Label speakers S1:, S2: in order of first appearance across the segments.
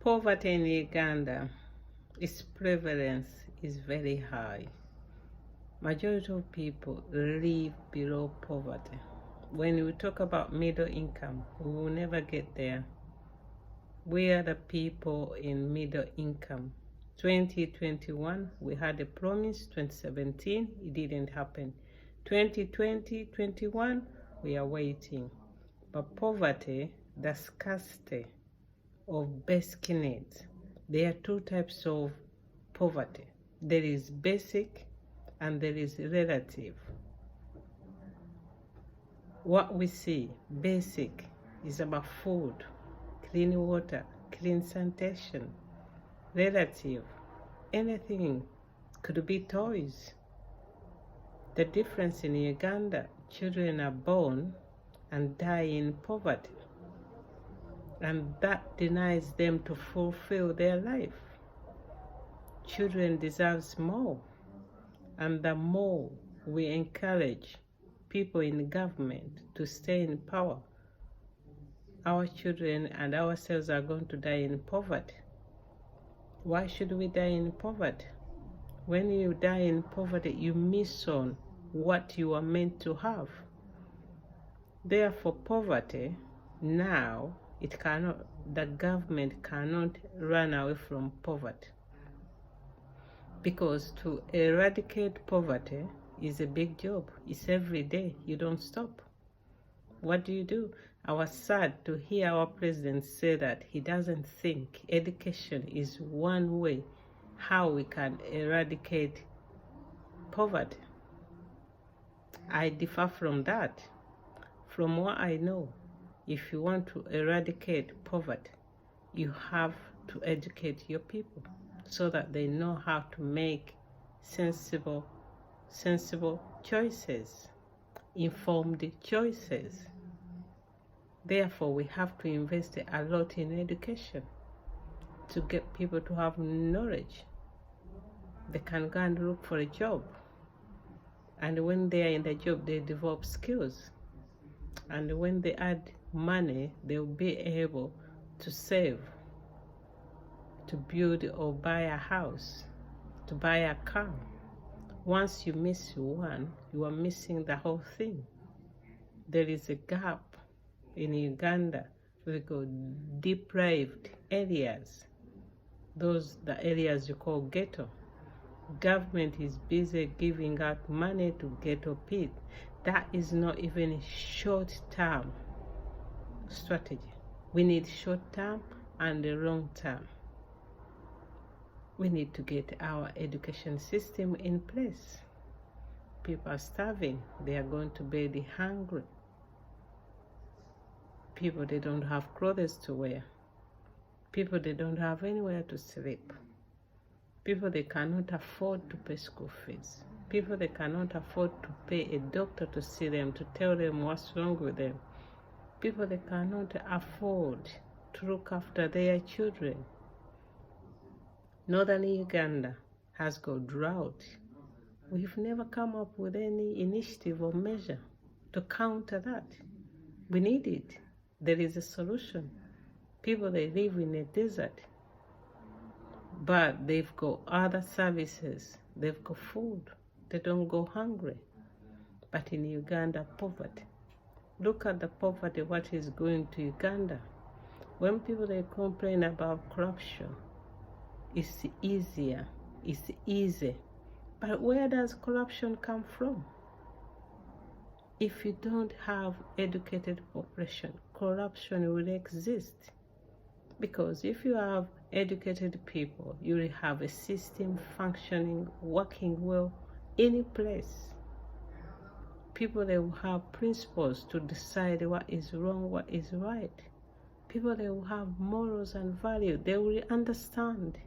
S1: Poverty in Uganda, its prevalence is very high. Majority of people live below poverty. When we talk about middle income, we will never get there. We are the people in middle income. 2021, we had a promise. 2017, it didn't happen. 2020, 21, we are waiting. But poverty, the scarcity of basic needs. There are two types of poverty. There is basic and there is relative. What we see, basic, is about food, clean water, clean sanitation. Relative, anything, could be toys. The difference in Uganda, children are born and die in poverty, and that denies them to fulfill their life. Children deserve more, and the more we encourage people in government to stay in power, our children and ourselves are going to die in poverty. Why should we die in poverty? When you die in poverty, you miss on what you are meant to have. Therefore, poverty now, the government cannot run away from poverty, because to eradicate poverty is a big job. It's every day. You don't stop. What do? I was sad to hear our president say that he doesn't think education is one way how we can eradicate poverty. I differ from that. From what I know, if you want to eradicate poverty, you have to educate your people so that they know how to make sensible choices, informed choices. Therefore, we have to invest a lot in education to get people to have knowledge. They can go and look for a job. And when they are in the job, they develop skills. And when they add money, they'll be able to save, to build or buy a house, to buy a car. Once you miss one, you are missing the whole thing. There is a gap in Uganda. We call deprived areas. Those the areas you call ghetto. Government is busy giving out money to ghetto people. That is not even a short-term strategy. We need short-term and a long-term. We need to get our education system in place. People are starving. They are going to bed hungry. People, they don't have clothes to wear. People, they don't have anywhere to sleep. People, they cannot afford to pay school fees. People, they cannot afford to pay a doctor to see them, to tell them what's wrong with them. People, they cannot afford to look after their children. Northern Uganda has got drought. We've never come up with any initiative or measure to counter that. We need it. There is a solution. People, they live in a desert, but they've got other services. They've got food. They don't go hungry. But in Uganda, poverty. Look at the poverty, what is going to Uganda. When people, they complain about corruption, it's easier, it's easy. But where does corruption come from? If you don't have educated population, corruption will exist. Because if you have educated people, you will have a system functioning, working well, any place. People, they will have principles to decide what is wrong, what is right. People, they will have morals and values. They will understand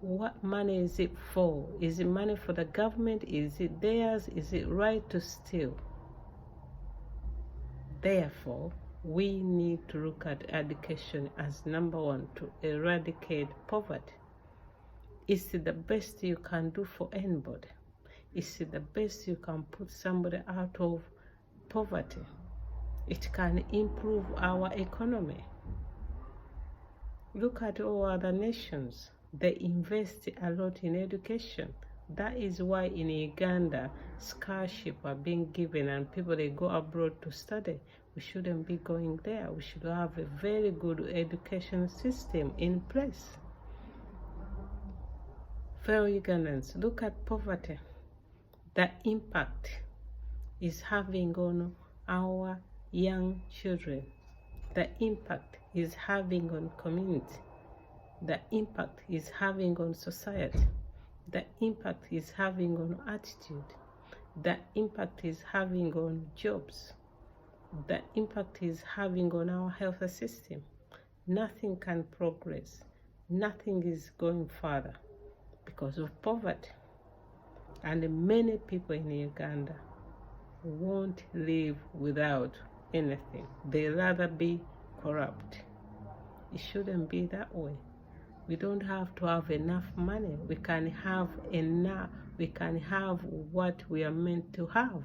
S1: what money is it for. Is it money for the government? Is it theirs? Is it right to steal? Therefore, we need to look at education as number one to eradicate poverty. It's the best you can do for anybody. It's the best you can put somebody out of poverty. It can improve our economy. Look at all other nations. They invest a lot in education. That is why in Uganda, scholarship are being given and people, they go abroad to study. We shouldn't be going there. We should have a very good education system in place. Fellow Ugandans, look at poverty. The impact is having on our young children. The impact is having on community. The impact is having on society. The impact is having on attitude. The impact is having on jobs. The impact is having on our health system. Nothing can progress. Nothing is going further because of poverty. And many people in Uganda won't live without anything. They rather be corrupt. It shouldn't be that way. We don't have to have enough money. We can have enough. We can have what we are meant to have.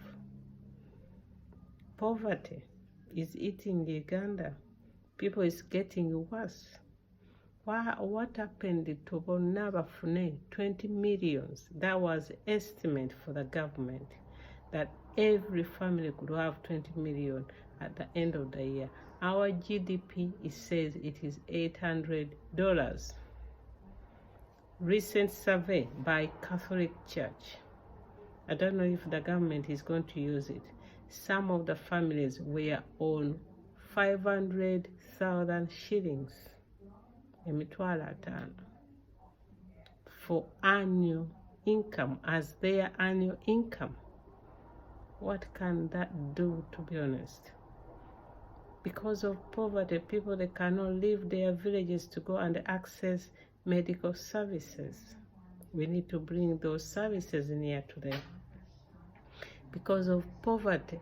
S1: Poverty is eating Uganda. People is getting worse. What happened to Bonabafune? 20 millions. That was estimate for the government, that every family could have 20 million at the end of the year. Our GDP, it says it is $800. Recent survey by Catholic Church. I don't know if the government is going to use it. Some of the families were on 500,000 shillings, for annual income, as their annual income. What can that do, to be honest? Because of poverty, people, they cannot leave their villages to go and access medical services. We need to bring those services near to them. Because of poverty,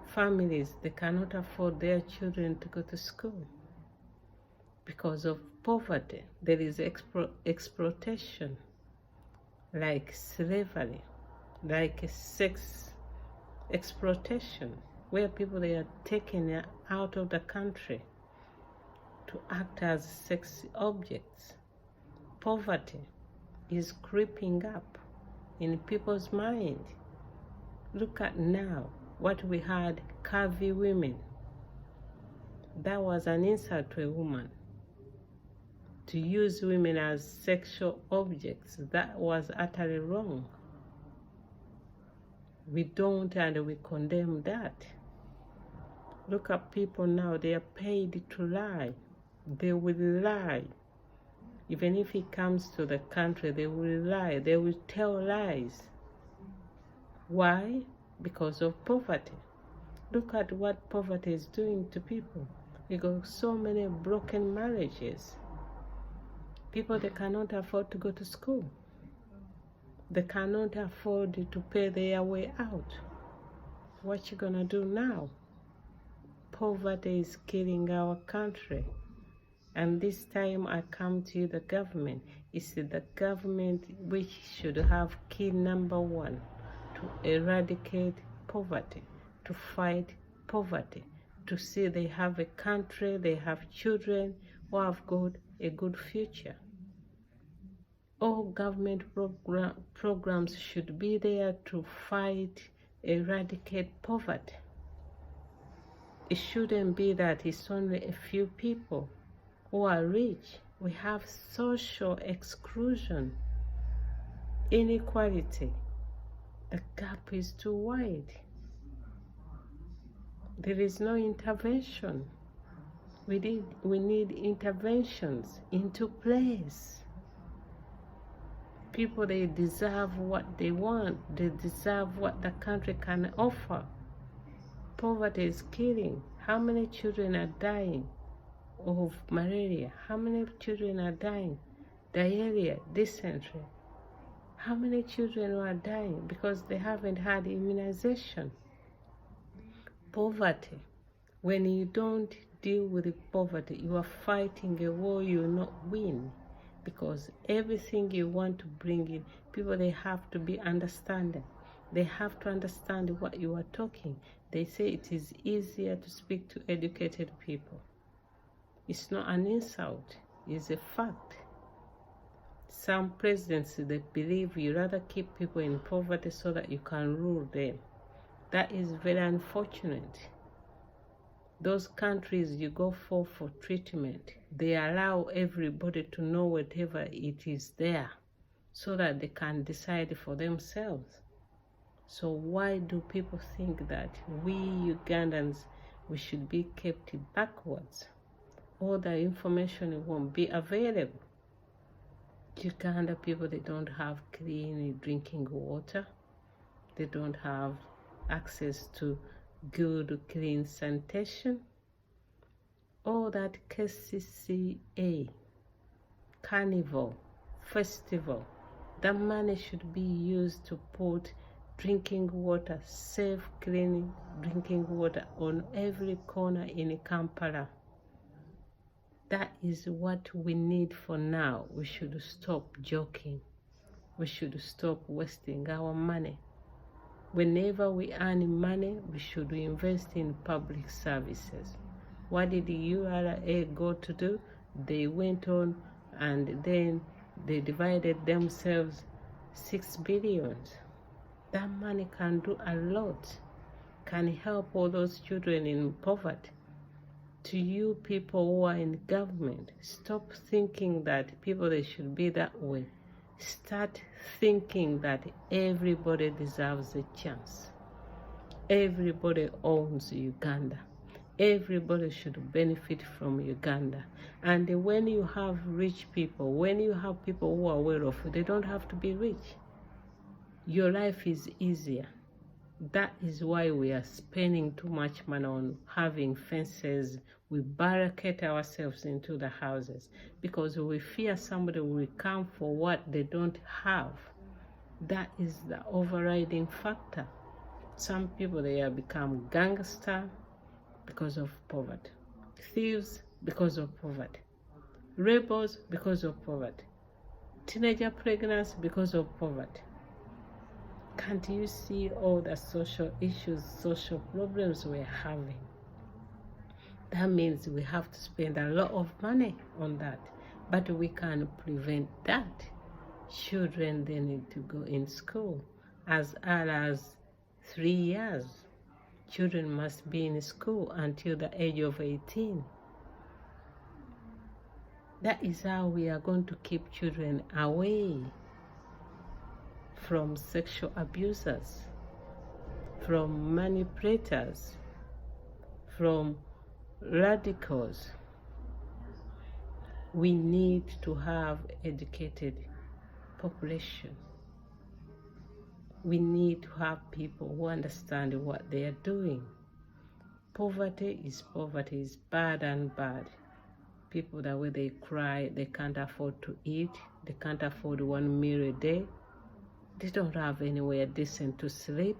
S1: families, they cannot afford their children to go to school. Because of poverty, there is exploitation, like slavery, like sex exploitation, where people, they are taken out of the country to act as sex objects. Poverty is creeping up in people's mind. Look at now what we had, curvy women. That was an insult to a woman. To use women as sexual objects, that was utterly wrong. We don't, and we condemn that. Look at people now, they are paid to lie. They will lie. Even if it comes to the country, they will lie. They will tell lies. Why? Because of poverty. Look at what poverty is doing to people. We got so many broken marriages. People, they cannot afford to go to school. They cannot afford to pay their way out. What you gonna do now? Poverty is killing our country. And this time I come to you, the government. It's the government which should have key number one to eradicate poverty, to fight poverty, to see they have a country, they have children who have got a good future. All government programs should be there to fight, eradicate poverty. It shouldn't be that it's only a few people who are rich. We have social exclusion, inequality. The gap is too wide. There is no intervention. We need interventions into place. People, they deserve what they want. They deserve what the country can offer. Poverty is killing. How many children are dying of malaria? How many children are dying? Diarrhea, dysentery. How many children are dying because they haven't had immunization? Poverty. When you don't deal with the poverty, you are fighting a war you will not win. Because everything you want to bring in, people, they have to be understanding. They have to understand what you are talking. They say it is easier to speak to educated people. It's not an insult. is a fact. Some presidents, they believe you rather keep people in poverty so that you can rule them. That is very unfortunate. Those countries you go for treatment, they allow everybody to know whatever it is there so that they can decide for themselves. So why do people think that we Ugandans, we should be kept backwards? All the information won't be available. Uganda people, they don't have clean drinking water. They don't have access to good, clean sanitation. All that KCCA, carnival, festival, that money should be used to put drinking water, safe, clean drinking water on every corner in Kampala. That is what we need for now. We should stop joking. We should stop wasting our money. Whenever we earn money, we should invest in public services. What did the URA go to do? They went on and then they divided themselves 6 billion. That money can do a lot, can help all those children in poverty. To you people who are in government, stop thinking that people, they should be that way. Start thinking that everybody deserves a chance. Everybody owns Uganda. Everybody should benefit from Uganda. And when you have rich people, when you have people who are well off, they don't have to be rich. Your life is easier. That is why we are spending too much money on having fences. We barricade ourselves into the houses because we fear somebody will come for what they don't have. That is the overriding factor. Some people, they have become gangsters because of poverty, thieves because of poverty, rebels because of poverty, teenager pregnancy because of poverty. Can't you see all the social issues, social problems we're having? That means we have to spend a lot of money on that. But we can prevent that. Children, they need to go in school as early as 3 years. Children must be in school until the age of 18. That is how we are going to keep children away from sexual abusers, from manipulators, from radicals. We need to have educated population. We need to have people who understand what they are doing. Poverty is bad and bad. People, that way they cry, they can't afford to eat, they can't afford 1 meal a day. They don't have anywhere decent to sleep.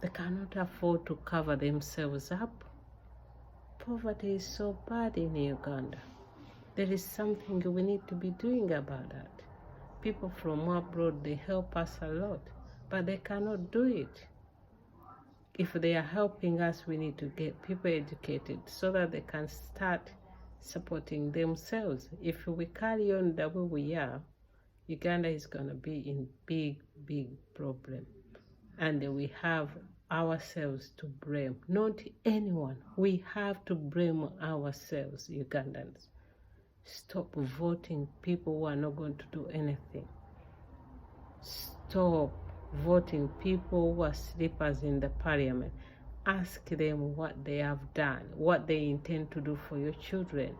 S1: They cannot afford to cover themselves up. Poverty is so bad in Uganda. There is something we need to be doing about that. People from abroad, they help us a lot, but they cannot do it. If they are helping us, we need to get people educated so that they can start supporting themselves. If we carry on the way we are, Uganda is going to be in big problem. And we have ourselves to blame, not anyone. We have to blame ourselves, Ugandans. Stop voting people who are not going to do anything. Stop voting people who are sleepers in the parliament. Ask them what they have done, what they intend to do for your children,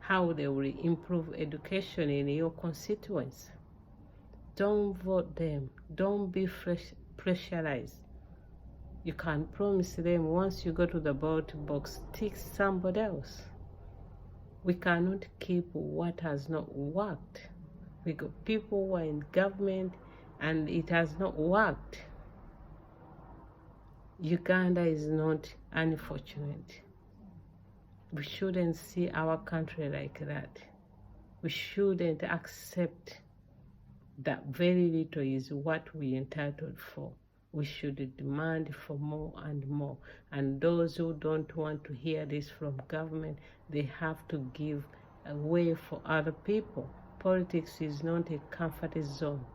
S1: how they will improve education in your constituents. Don't vote them. Don't be pressurized. You can promise them once you go to the ballot box, tick somebody else. We cannot keep what has not worked. We got people who are in government and it has not worked. Uganda is not unfortunate. We shouldn't see our country like that. We shouldn't accept that very little is what we entitled for. We should demand for more and more. And those who don't want to hear this from government, they have to give a way for other people. Politics is not a comfort zone.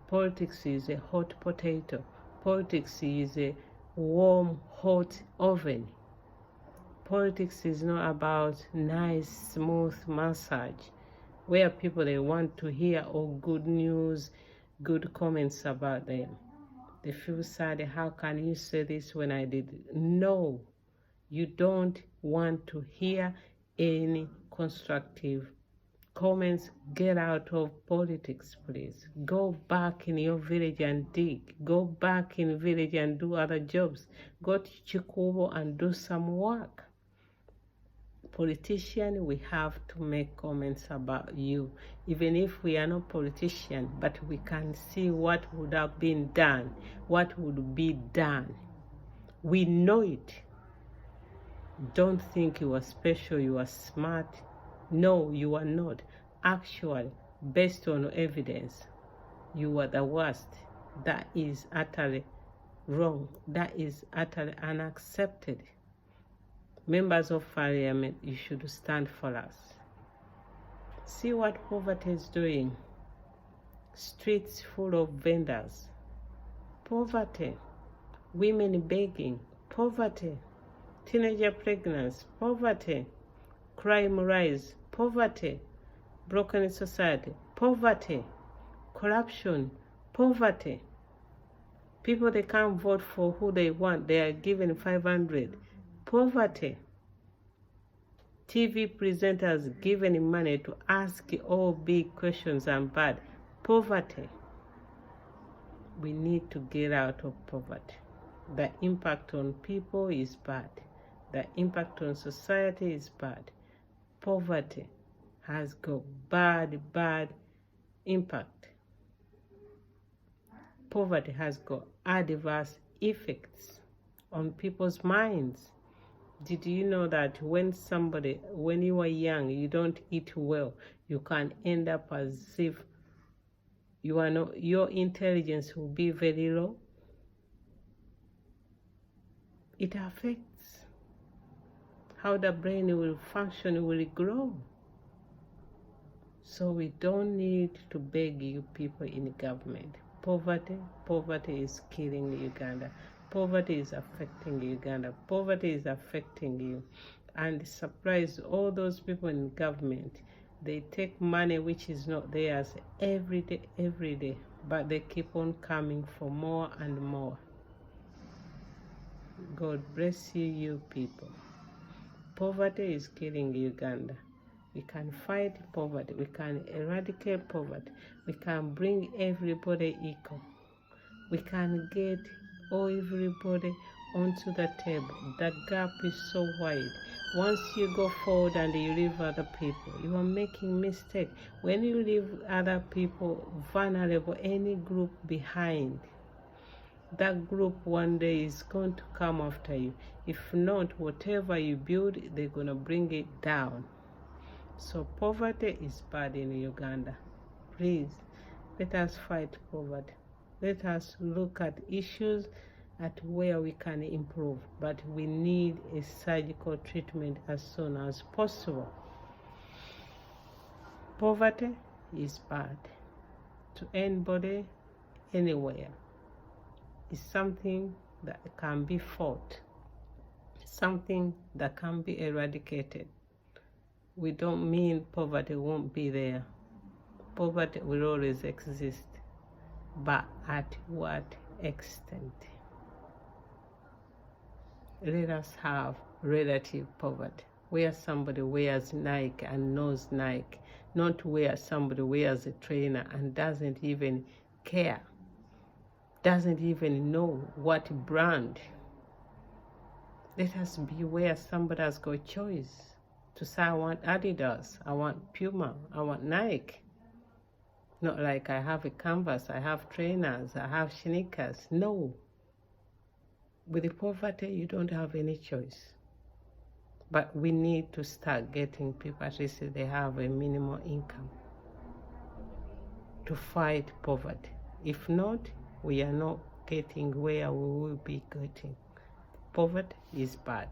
S1: Politics is a hot potato. Politics is a warm, hot oven. Politics is not about nice, smooth massage where people they want to hear all good news, good comments about them. They feel sad. How can you say this when I did? No, you don't want to hear any constructive comments. Get out of politics, please. Go back in your village and dig. Go back in village and do other jobs. Go to Chikubo and do some work. Politician, we have to make comments about you, even if we are not politicians, but we can see what would have been done, what would be done. We know it. Don't think you are special, you are smart. No, you are not. Actually, based on evidence, you are the worst. That is utterly wrong. That is utterly unaccepted. Members of Parliament, you should stand for us. See what poverty is doing. Streets full of vendors. Poverty. Women begging. Poverty. Teenager pregnancy. Poverty. Crime rise. Poverty. Broken society. Poverty. Corruption. Poverty. People, they can't vote for who they want. They are given 500. Poverty. TV presenters given money to ask all big questions and bad. Poverty. We need to get out of poverty. The impact on people is bad. The impact on society is bad. Poverty has got bad impact. Poverty has got adverse effects on people's minds. Did you know that when you are young, you don't eat well, you can end up as if you are not, your intelligence will be very low? It affects how the brain will function, will grow. So we don't need to beg you people in government. Poverty is killing Uganda. Poverty is affecting Uganda. Poverty is affecting you. And surprise all those people in government. They take money which is not theirs every day, but they keep on coming for more and more. God bless you, you people. Poverty is killing Uganda. We can fight poverty. We can eradicate poverty. We can bring everybody equal. We can get everybody onto the table. The gap is so wide. Once you go forward and you leave other people, you are making mistake. When you leave other people vulnerable, any group behind, that group one day is going to come after you. If not, whatever you build, they're going to bring it down. So poverty is bad in Uganda. Please, let us fight poverty. Let us look at issues at where we can improve, but we need a surgical treatment as soon as possible. Poverty is bad to anybody, anywhere. It's something that can be fought, something that can be eradicated. We don't mean poverty won't be there. Poverty will always exist, but at what extent? Let us have relative poverty, where somebody wears Nike and knows Nike, not where somebody wears a trainer and doesn't even care, doesn't even know what brand. Let us be where somebody has got choice to say, I want Adidas, I want Puma, I want Nike. Not like I have a canvas, I have trainers, I have sneakers. No. With the poverty, you don't have any choice. But we need to start getting people, at least they have a minimum income, to fight poverty. If not, we are not getting where we will be getting. Poverty is bad.